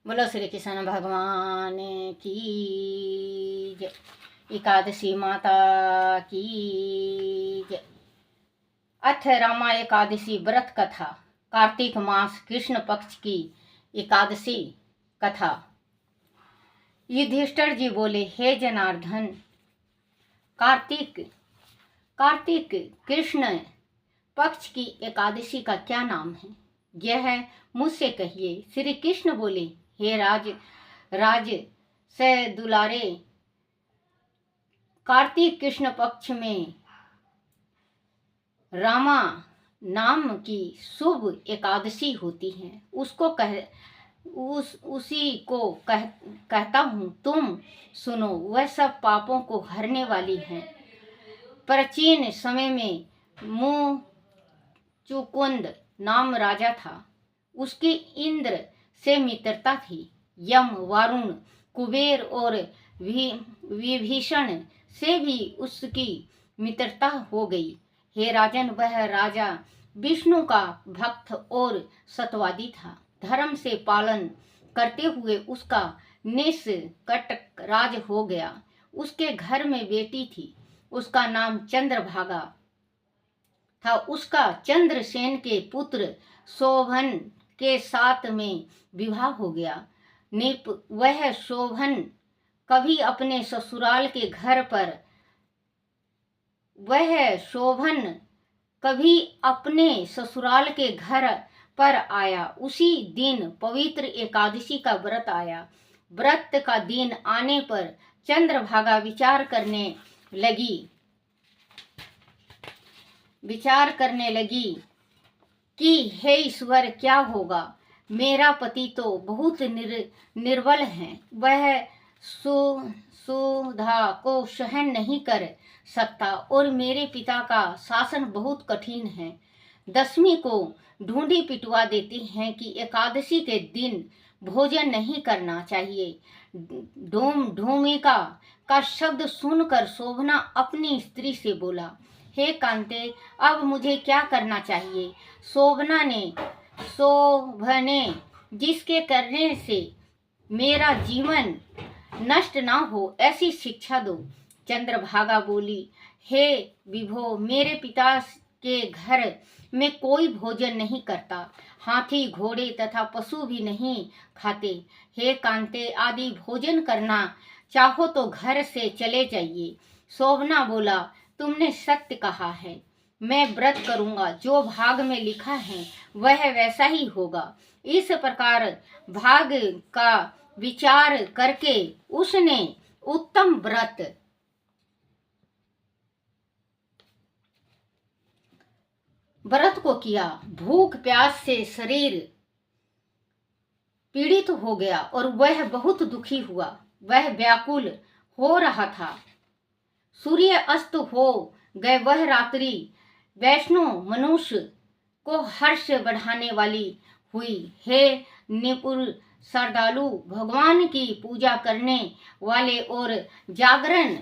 बोलो श्री कृष्ण भगवान की जय। एकादशी माता की जय। अथ रामा एकादशी व्रत कथा। कार्तिक मास कृष्ण पक्ष की एकादशी कथा। युधिष्ठिर जी बोले, हे जनार्दन, कार्तिक कृष्ण पक्ष की एकादशी का क्या नाम है? यह मुझसे कहिए। श्री कृष्ण बोले, हे राज से दुलारे, कार्तिक कृष्ण पक्ष में रामा नाम की शुभ एकादशी होती है। उसी को कहता हूँ। तुम सुनो, वह सब पापों को हरने वाली है। प्राचीन समय में मुचुकुंद नाम राजा था। उसकी इंद्र से मित्रता थी। यम, वारुण, कुबेर और विभीषण से भी उसकी मित्रता हो गई। हे राजन, वह राजा विष्णु का भक्त और सत्यवादी था। धर्म से पालन करते हुए उसका निष्कंटक राज हो गया। उसके घर में बेटी थी। उसका नाम चंद्रभागा था। उसका चंद्रसेन के पुत्र शोभन के साथ में विवाह हो गया। वह शोभन कभी अपने ससुराल के घर पर आया। उसी दिन पवित्र एकादशी का व्रत आया। व्रत का दिन आने पर चंद्रभागा विचार करने लगी कि हे ईश्वर, क्या होगा? मेरा पति तो बहुत निर्बल है। वह सुधा को सहन नहीं कर सकता और मेरे पिता का शासन बहुत कठिन है। दशमी को ढूंढी पिटवा देते हैं कि एकादशी के दिन भोजन नहीं करना चाहिए। ढूमिका का शब्द सुनकर शोभना अपनी स्त्री से बोला, हे कांते, अब मुझे क्या करना चाहिए? शोभने, जिसके करने से मेरा जीवन नष्ट ना हो, ऐसी शिक्षा दो। चंद्रभागा बोली, हे विभो, मेरे पिता के घर में कोई भोजन नहीं करता। हाथी, घोड़े तथा पशु भी नहीं खाते। हे कांते, आदि भोजन करना चाहो तो घर से चले जाइए। शोभना बोला, तुमने सत्य कहा है। मैं व्रत करूंगा। जो भाग में लिखा है वह वैसा ही होगा। इस प्रकार भाग का विचार करके उसने उत्तम व्रत को किया। भूख प्यास से शरीर पीड़ित हो गया और वह बहुत दुखी हुआ। वह व्याकुल हो रहा था। सूर्य अस्त हो गए। वह रात्रि वैष्णव मनुष्य को हर्ष बढ़ाने वाली हुई। हे निपुण श्रद्धालु, भगवान की पूजा करने वाले और जागरण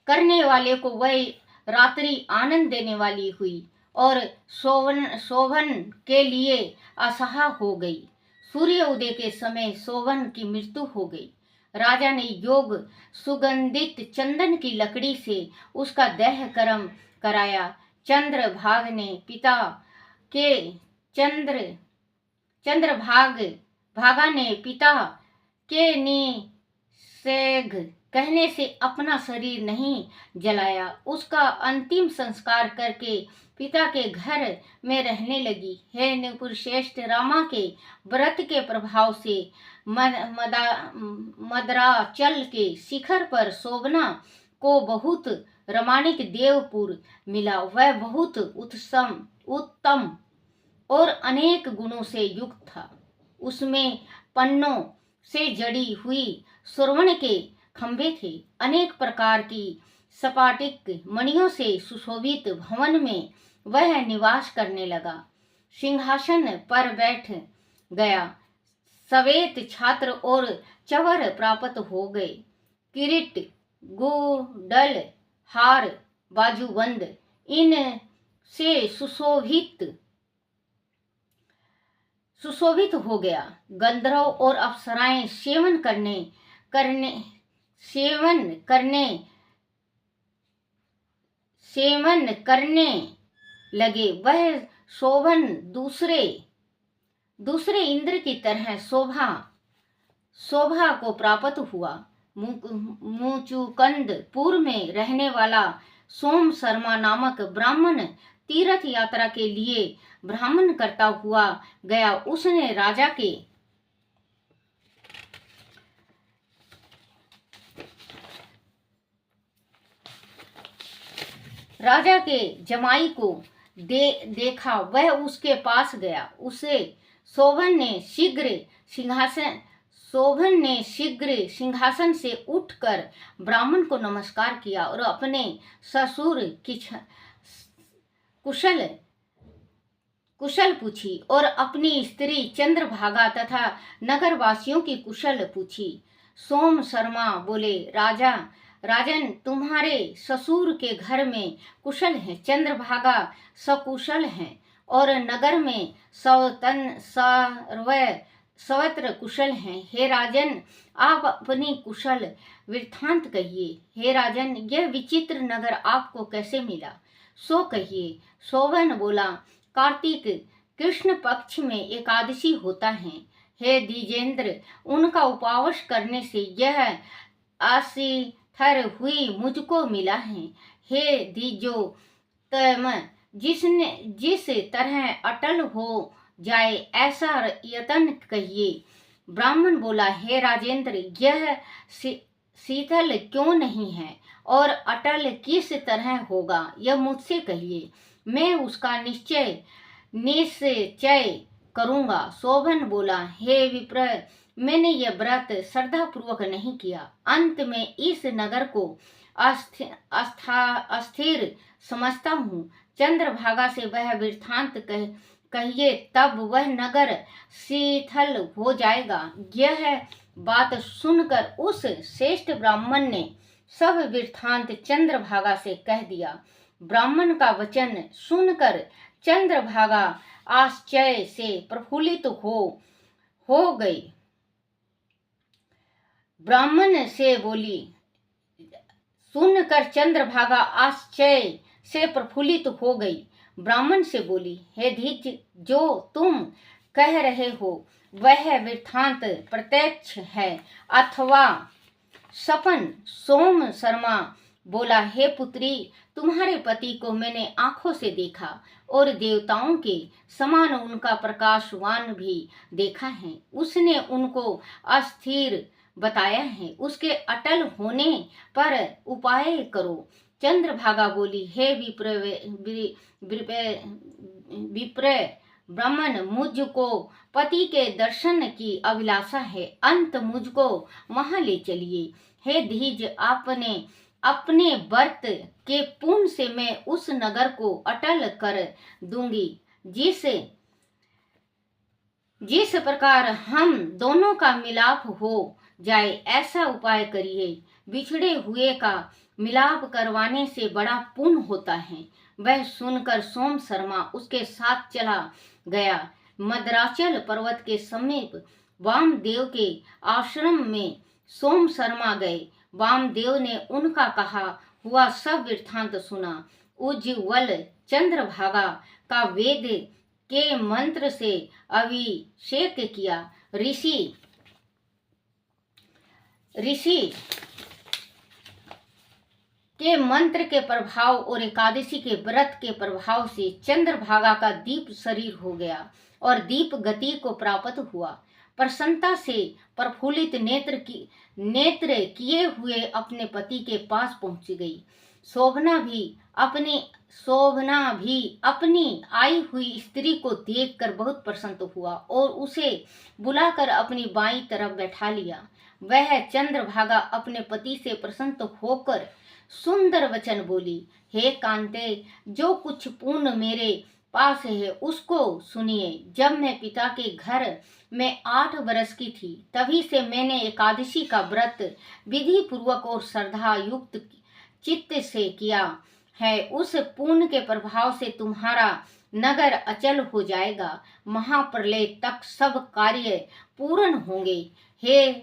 करने वाले को वह रात्रि आनंद देने वाली हुई और शोभन के लिए असह्य हो गई। सूर्य उदय के समय शोभन की मृत्यु हो गई। राजा ने योग सुगंधित चंदन की लकड़ी से उसका देह कर्म कराया। चंद्रभागा ने पिता के निषेध कहने से अपना शरीर नहीं जलाया। उसका अंतिम संस्कार करके पिता के घर में रहने लगी। हे नृपुरश्रेष्ठ, रामा के व्रत के प्रभाव से मदराचल के शिखर पर शोभना को बहुत रमणीक देवपुर मिला। वह बहुत उत्तम और अनेक गुणों से युक्त था। उसमें पन्नों से जड़ी हुई स्वर्ण के खंभे थे। अनेक प्रकार की स्फटिक मणियों से सुशोभित भवन में वह निवास करने लगा। सिंहासन पर बैठ गया। श्वेत छत्र और चवर प्राप्त हो गए। किरीट, गुंडल, हार, बाजूबंद, इन से सुशोभित सुशोभित हो गया। गंधर्व और अप्सराएं सेवन करने लगे। वह शोभन दूसरे इंद्र की तरह शोभा को प्राप्त हुआ। मुचुकुंदपुर में रहने वाला सोम शर्मा नामक ब्राह्मण तीर्थ यात्रा के लिए भ्रमण करता हुआ गया। उसने राजा के जमाई को देखा। वह उसके पास गया। शोभन ने शीघ्र सिंहासन से उठकर ब्राह्मण को नमस्कार किया और अपने ससुर की कुशल पूछी और अपनी स्त्री चंद्रभागा तथा नगरवासियों की कुशल पूछी। सोम शर्मा बोले, राजन, तुम्हारे ससुर के घर में कुशल है, चंद्रभागा सकुशल हैं और नगर में सर्वत्र कुशल हैं। हे राजन, आप अपनी कुशल वृत्तांत कहिए। हे राजन, यह विचित्र नगर आपको कैसे मिला, सो कहिए। शोभन बोला, कार्तिक कृष्ण पक्ष में एकादशी होता है। हे द्विजेंद्र, उनका उपवास करने से यह असिथर हुई मुझको मिला है। हे द्विजोत्तम, जिस तरह अटल हो जाए ऐसा यत्न कहिए। ब्राह्मण बोला, हे राजेंद्र, यह शीतल क्यों नहीं है और अटल किस तरह होगा, यह मुझसे कहिए। मैं उसका निश्चय करूंगा। शोभन बोला, हे विप्र, मैंने यह व्रत श्रद्धा पूर्वक नहीं किया। अंत में इस नगर को अस्थिर समझता हूँ। चंद्रभागा से वह वृत्तांत कहिए, तब वह नगर शीतल हो जाएगा। यह बात सुनकर उस श्रेष्ठ ब्राह्मण ने सब वृत्तांत चंद्रभागा से कह दिया। ब्राह्मण का वचन सुनकर चंद्रभागा आश्चर्य से प्रफुल्लित हो गई। ब्राह्मण से बोली, सुनकर चंद्रभागा आश्चर्य से प्रफुल्लित हो गई। ब्राह्मण से बोली, हे धीज, जो तुम कह रहे हो वह वृत्तांत प्रत्यक्ष है अथवा सपन? सोम शर्मा बोला, हे पुत्री, तुम्हारे पति को मैंने आंखों से देखा और देवताओं के समान उनका प्रकाशवान भी देखा है। उसने उनको अस्थिर बताया है। उसके अटल होने पर उपाय करो। चंद्रभागा बोली, हे विप्र ब्राह्मण, मुझको पति के दर्शन की अभिलाषा है। अंत मुझको वहां ले चलिए। हे धीज, अपने व्रत के पुण्य से मैं उस नगर को अटल कर दूंगी। जिस प्रकार हम दोनों का मिलाप हो जाए ऐसा उपाय करिए। बिछड़े हुए का मिलाप करवाने से बड़ा पुण्य होता है। वह सुनकर सोम शर्मा उसके साथ चला गया। मद्राचल पर्वत के समीप वामदेव के आश्रम में सोम शर्मा गए। वामदेव ने उनका कहा हुआ सब वृत्तांत सुना। उज्ज्वल चंद्रभागा का वेद के मंत्र से अभिषेक किया। ऋषि के मंत्र के प्रभाव और एकादशी के व्रत के प्रभाव से चंद्रभागा का दीप शरीर हो गया और दीप गति को प्राप्त हुआ। प्रसन्नता से प्रफुल्लित नेत्र किए हुए अपने पति के पास पहुंच गई। शोभना भी अपनी आई हुई स्त्री को देखकर बहुत प्रसन्न हुआ और उसे बुलाकर अपनी बाईं तरफ बैठा लिया। वह चंद्रभागा अपने पति से प्रसन्न होकर सुंदर वचन बोली, हे कांते, जो कुछ पुण्य मेरे पास है उसको सुनिए। जब मैं पिता के घर में 8 वर्ष की थी तभी से मैंने एकादशी का व्रत विधि पूर्वक और श्रद्धा युक्त चित्त से किया है। उस पुण्य के प्रभाव से तुम्हारा नगर अचल हो जाएगा। महाप्रलय तक सब कार्य पूर्ण होंगे। हे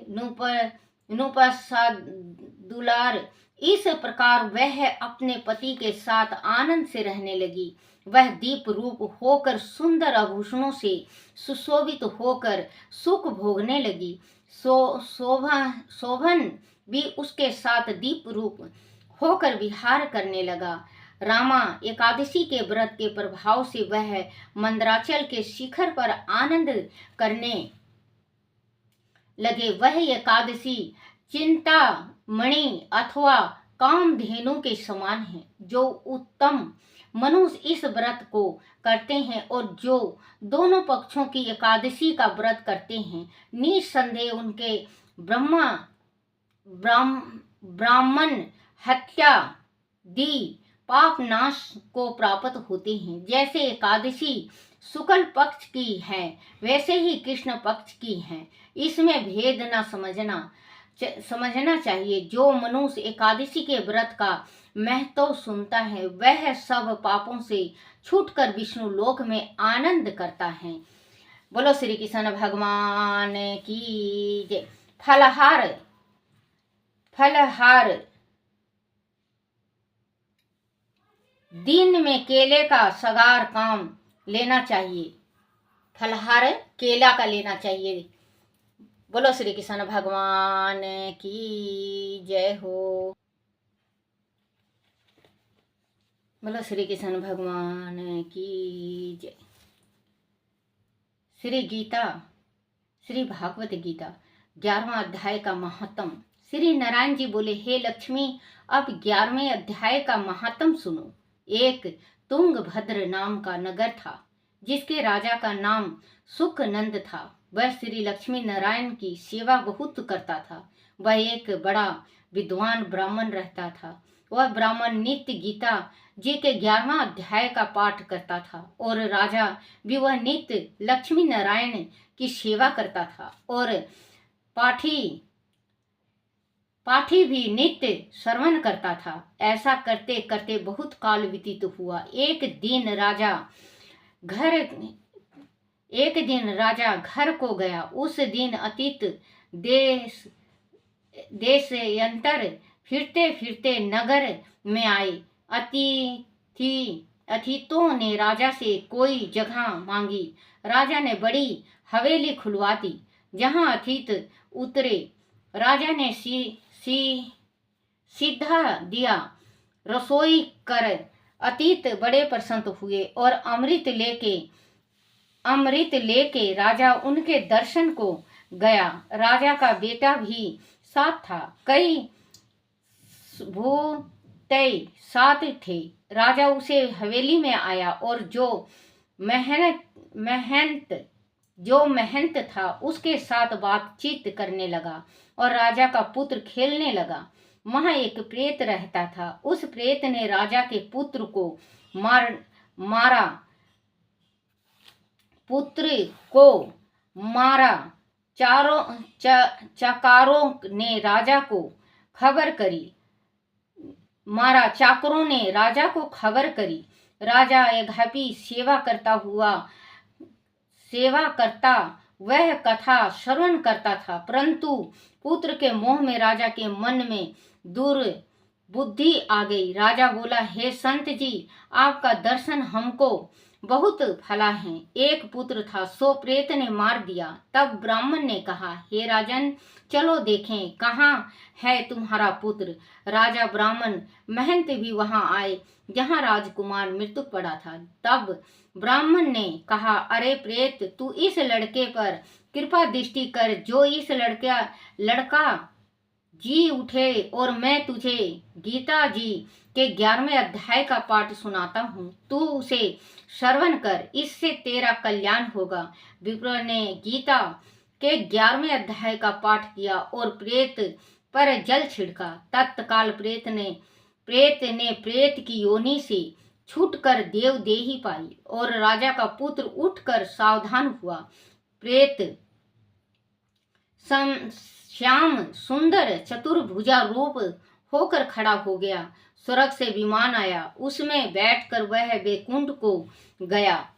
दुलार, इस प्रकार वह अपने पति के साथ आनंद से रहने लगी। वह दीप रूप होकर सुंदर आभूषणों से सुशोभित होकर सुख भोगने लगी। शोभन भी उसके साथ दीप रूप होकर विहार करने लगा। रामा एकादशी के व्रत के प्रभाव से वह मंदराचल के शिखर पर आनंद करने लगे। वह एकादशी चिंतामणि अथवा कामधेनु के समान है। जो उत्तम मनुष्य इस व्रत को करते हैं और जो दोनों पक्षों की एकादशी का व्रत करते हैं, निसंदेह उनके ब्राह्मण हत्या दी पाप नाश को प्राप्त होते हैं। जैसे एकादशी शुक्ल पक्ष की है, वैसे ही कृष्ण पक्ष की है। इसमें भेद न समझना चाहिए। जो मनुष्य एकादशी के व्रत का महत्व सुनता है, वह सब पापों से छूटकर विष्णु लोक में आनंद करता है। बोलो श्री कृष्ण भगवान की जय। फलहार दिन में केले का सगार काम लेना चाहिए। फलहार केला का लेना चाहिए। बोलो श्री कृष्ण भगवान की जय हो। बोलो श्री कृष्ण भगवान की जय। श्री भागवत गीता 11वां अध्याय का महात्म। श्री नारायण जी बोले, हे लक्ष्मी, अब 11वें अध्याय का महात्म सुनो। एक तुंगभद्र नाम का नगर था, जिसके राजा का नाम सुखनंद था। वह श्री लक्ष्मी नारायण की सेवा बहुत करता था। वह एक बड़ा विद्वान ब्राह्मण रहता था। वह ब्राह्मण नित्य गीता जी के 11वां अध्याय का पाठ करता था और राजा भी वह नित्य लक्ष्मी नारायण की सेवा करता था और पाठी भी नित्य श्रवण करता था। ऐसा करते करते बहुत काल व्यतीत हुआ। एक दिन राजा घर को गया। उस दिन अतीत देशांतर फिरते फिरते नगर में आए अतिथियों ने राजा से कोई जगह मांगी। राजा ने बड़ी हवेली खुलवा दी जहां अतिथि उतरे। राजा ने सीधा दिया रसोई कर अतीत बड़े प्रसन्न हुए और अमृत लेके राजा उनके दर्शन को गया। राजा का बेटा भी साथ था। कई भूतई साथ थे। राजा उसे हवेली में आया और जो महंत था उसके साथ बातचीत करने लगा और राजा का पुत्र खेलने लगा। वहां एक प्रेत रहता था। उस प्रेत ने राजा के पुत्र को मारा। चाकरों ने राजा को खबर करी। राजा यद्यपि सेवा करता वह कथा श्रवण करता था, परंतु पुत्र के मोह में राजा के मन में दुर्बुद्धि आ गई। राजा बोला, हे संत जी, आपका दर्शन हमको बहुत फला है। एक पुत्र था, सो प्रेत ने मार दिया। तब ब्राह्मण ने कहा, हे राजन, चलो देखें कहाँ है तुम्हारा पुत्र। राजा ब्राह्मण महंत भी वहां आए जहां राजकुमार मृत्यु पड़ा था। तब ब्राह्मण ने कहा, अरे प्रेत, तू इस लड़के पर कृपा दृष्टि कर। जो इस लड़का जी उठे और मैं तुझे गीता जी के 11वें अध्याय का पाठ सुनाता हूँ, तू उसे श्रवण कर, इससे तेरा कल्याण होगा। विप्र ने गीता के 11वें अध्याय का पाठ किया और प्रेत पर जल छिड़का। तत्काल प्रेत ने प्रेत की योनि से छूटकर देवदेही पाई और राजा का पुत्र उठकर सावधान हुआ। प्रेत श्याम सुंदर चतुर्भुजा रूप होकर खड़ा हो गया। स्वर्ग से विमान आया, उसमें बैठकर वह वैकुंठ को गया।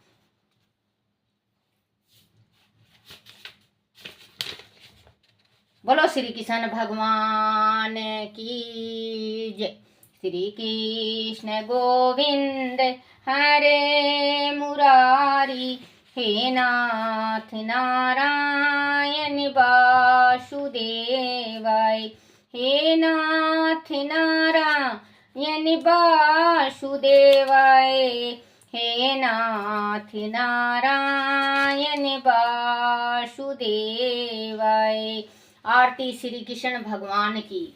बोलो श्री कृष्ण भगवान की जय। श्री कृष्ण गोविंद हरे मुरारी, हे नाथ नारायण वासुदेवाय, हे नाथ नारायण वासुदेवाय, हे नाथ नारायण वासुदेवाय। आरती श्री कृष्ण भगवान की।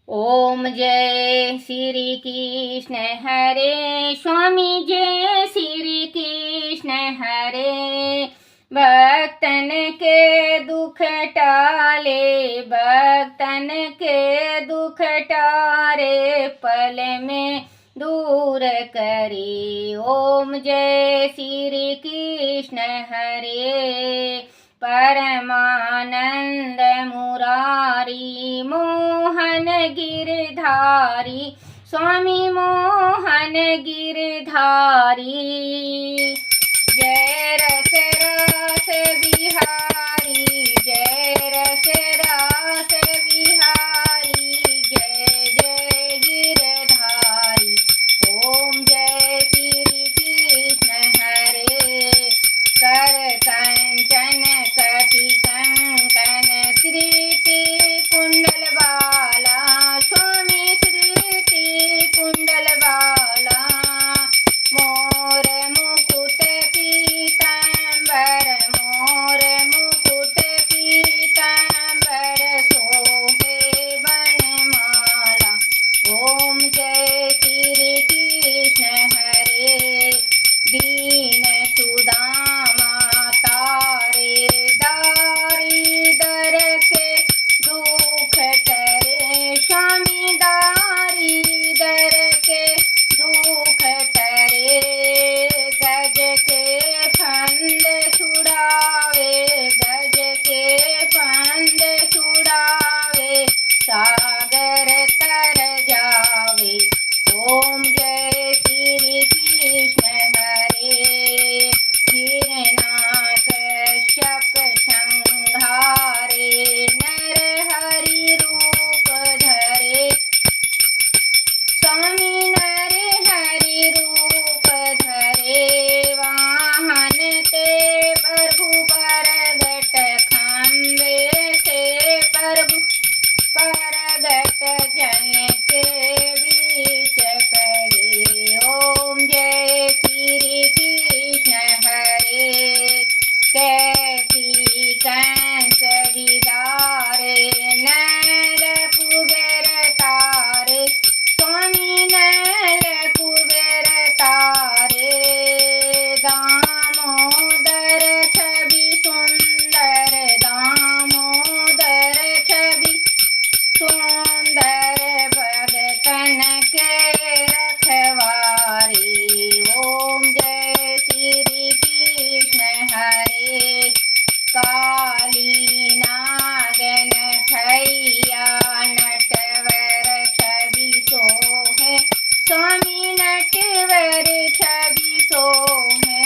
ओम जय श्री कृष्ण हरे, स्वामी जय श्री कृष्ण हरे। भक्तन के दुख टाले, भक्तन के दुख टारे, पल में दूर करे। ओम जय श्री कृष्ण हरे। परमानंद मुरारी, मोहन गिरधारी, स्वामी मोहन गिरधारी। जय रस रस बिहारी, जय रस रस बिहारी, जय जय गिरधारी। ओम जय श्री कृष्ण हरे। कर कंचन कटि कंकन, श्रीति कुंडल बाला, स्वामी श्रीति कुंडल बाला। मोर मुकुट पीतांबर, मोर मुकुट पीतांबर, शोभे वनमाला। ओम जय श्री कृष्ण हरे। दीन सुदामा तारे, दारिदर के दुख टरे, स्वामी दारिदर के दुख टरे। गज के फंद छुड़ावे, गज के फंद छुड़ावे, सागर तर जावे। ओम जय श्री कृष्ण हरे। हिरण्याकश्यप संहारे, नर हरि रूप धरे, स्वामी नर हरि रूप धरे। वाहन ते प्रभु परगट, खंबे से प्रभु परगट, जन के बीच पड़े। ओम जय श्री कृष्ण हरे। कैसी कंस विदारे, नल कुबेर तारे, स्वामी नल कुबेर तारे। दामोदर छवि सुंदर, दामोदर छवि सुंदर, भगतन के रखवारे। ओम जय श्री कृष्ण हरे। काली नागन ठैया, नटवर छवि सोहे, स्वामी नटवर छवि सोहे।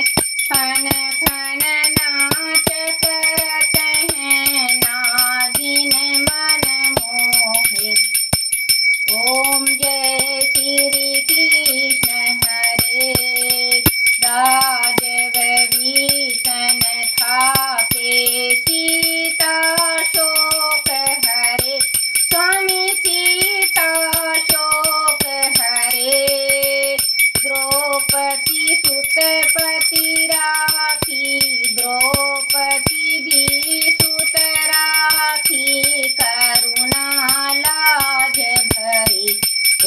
फन फन नाच करत हैं, नागिन मन मोहे। ओम जय श्री कृष्ण हरे। राजविभीषण थाके, सीता शोक हरे, स्वामी सीता शोक हरे। द्रौपदी सुतपति राखी, द्रौपदी दी सुत राखी, करुणा लाज भरे।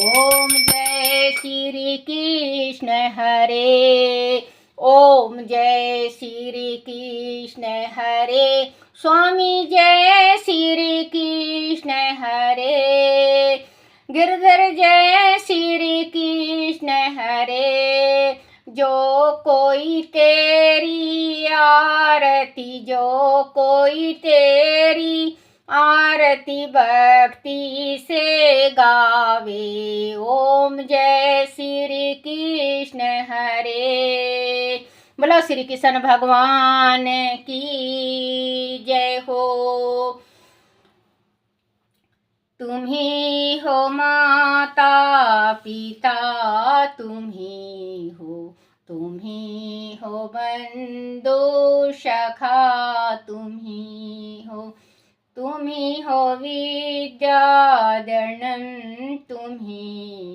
ओम जय श्री कृष्ण हरे। ओम जय श्री कृष्ण हरे। स्वामी जय श्री कृष्ण हरे। गिरधर जय श्री कृष्ण हरे। जो कोई तेरी आरती, जो कोई तेरी आरती भक्ति से गावे। ओम जय श्री कृष्ण हरे। बोलो श्री कृष्ण भगवान की जय हो। तुम्ही हो माता पिता, तुम्ही हो बंधु सखा, तुम्ही हो विद्याधरणं, तुम्ही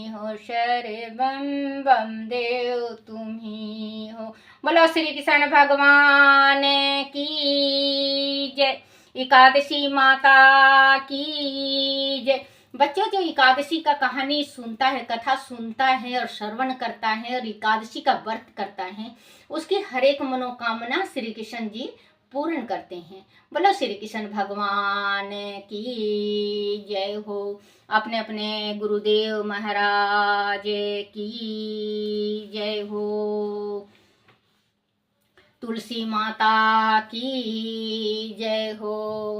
हो शर्वं बम देव, तुम्ही हो। बोलो श्री कृष्ण भगवान की जय। एकादशी माता की जय। बच्चों, जो एकादशी का कहानी सुनता है, कथा सुनता है और श्रवण करता है और एकादशी का व्रत करता है, उसकी हर एक मनोकामना श्री कृष्ण जी पूर्ण करते हैं। बोलो श्री कृष्ण भगवान की जय हो। अपने अपने गुरुदेव महाराज की जय हो। तुलसी माता की जय हो।